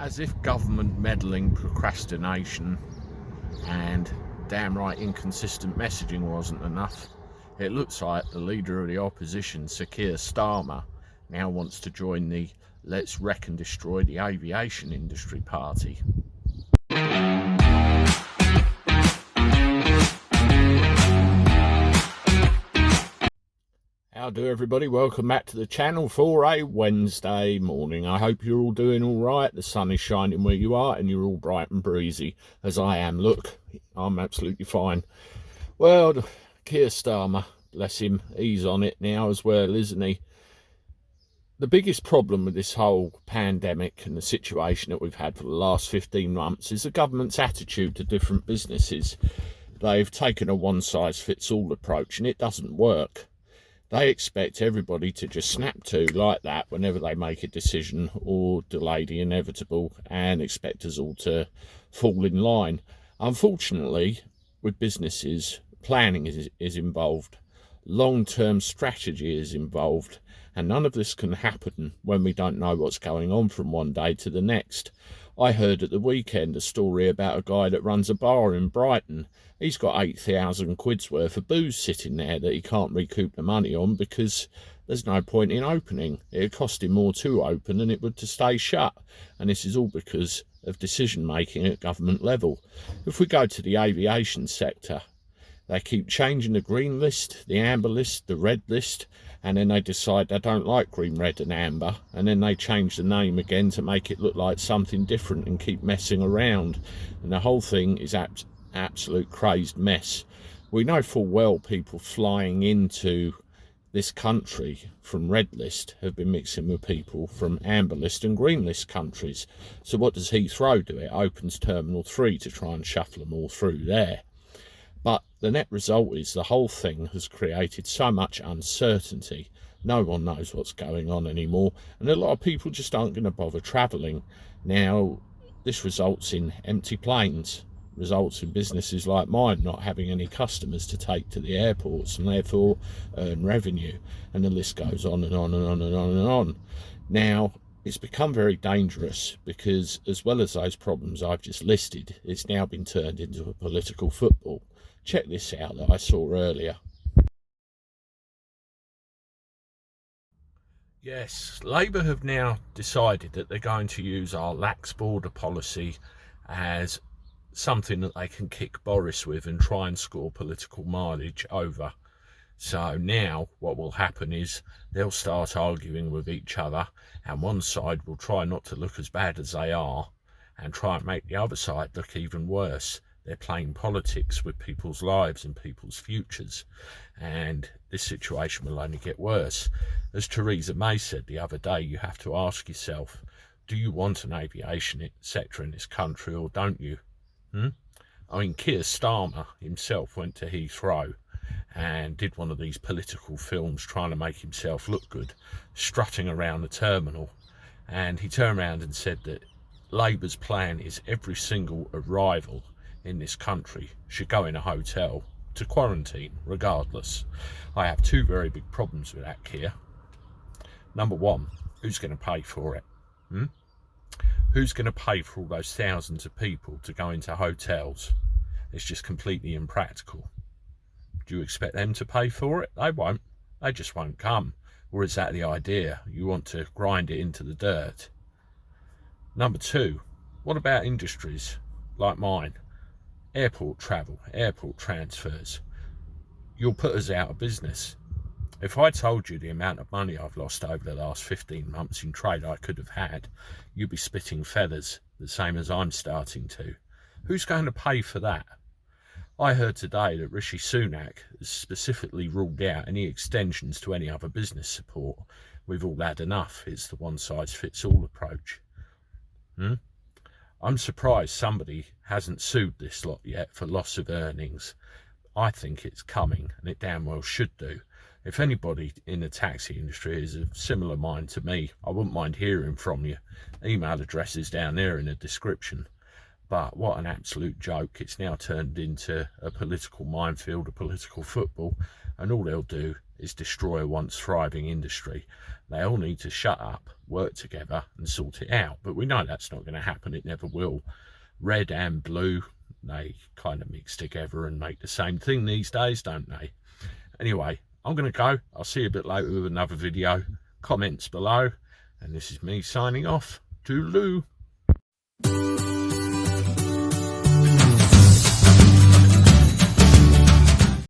As if government meddling, procrastination and downright inconsistent messaging wasn't enough, it looks like the leader of the opposition, Sir Keir Starmer, now wants to join the Let's Wreck and Destroy the Aviation Industry party. How do everybody? Welcome back to the channel for a Wednesday morning. I hope you're all doing all right. The sun is shining where you are and you're all bright and breezy as I am. Look, I'm absolutely fine. Well, Keir Starmer, bless him, he's on it now as well, isn't he? The biggest problem with this whole pandemic and the situation that we've had for the last 15 months is the government's attitude to different businesses. They've taken a one-size-fits-all approach and it doesn't work. They expect everybody to just snap to like that whenever they make a decision or delay the inevitable and expect us all to fall in line. Unfortunately, with businesses, planning is involved, long-term strategy is involved, and none of this can happen when we don't know what's going on from one day to the next. I heard at the weekend a story about a guy that runs a bar in Brighton. He's got 8,000 quid's worth of booze sitting there that he can't recoup the money on because there's no point in opening. It'd cost him more to open than it would to stay shut. And this is all because of decision making at government level. If we go to the aviation sector, they keep changing the green list, the amber list, the red list, and then they decide they don't like green, red and amber, and then they change the name again to make it look like something different and keep messing around. And the whole thing is absolute crazed mess. We know full well people flying into this country from red list have been mixing with people from amber list and green list countries. So what does Heathrow do? It opens Terminal 3 to try and shuffle them all through there. But the net result is the whole thing has created so much uncertainty. No one knows what's going on anymore, and a lot of people just aren't going to bother travelling. Now, this results in empty planes, results in businesses like mine not having any customers to take to the airports and therefore earn revenue, and the list goes on and on and on and on and on. Now, it's become very dangerous because as well as those problems I've just listed, it's now been turned into a political football. Check this out that I saw earlier. Yes, Labour have now decided that they're going to use our lax border policy as something that they can kick Boris with and try and score political mileage over. So now what will happen is they'll start arguing with each other, and one side will try not to look as bad as they are and try and make the other side look even worse. They're playing politics with people's lives and people's futures, and this situation will only get worse. As Theresa May said the other day, you have to ask yourself, do you want an aviation sector in this country or don't you? I mean, Keir Starmer himself went to Heathrow and did one of these political films trying to make himself look good, strutting around the terminal, and he turned around and said that Labour's plan is every single arrival in this country should go in a hotel to quarantine regardless. I have two very big problems with that, Kier. Number one, who's going to pay for it? Who's going to pay for all those thousands of people to go into hotels? It's just completely impractical. Do you expect them to pay for it? They won't. They just won't come. Or is that the idea? You want to grind it into the dirt? Number two, what about industries like mine? Airport travel, airport transfers. You'll put us out of business. If I told you the amount of money I've lost over the last 15 months in trade I could have had, you'd be spitting feathers, the same as I'm starting to. Who's going to pay for that? I heard today that Rishi Sunak has specifically ruled out any extensions to any other business support. We've all had enough. It's the one-size-fits-all approach. I'm surprised somebody hasn't sued this lot yet for loss of earnings. I think it's coming, and it damn well should do. If anybody in the taxi industry is of similar mind to me, I wouldn't mind hearing from you. Email address is down there in the description. But what an absolute joke. It's now turned into a political minefield, a political football, and all they'll do is destroy a once thriving industry. They all need to shut up, work together and sort it out. But we know that's not going to happen. It never will. Red and blue, they kind of mix together and make the same thing these days, don't they? Anyway, I'm going to go. I'll see you a bit later with another video. Comments below. And this is me signing off. Toodaloo.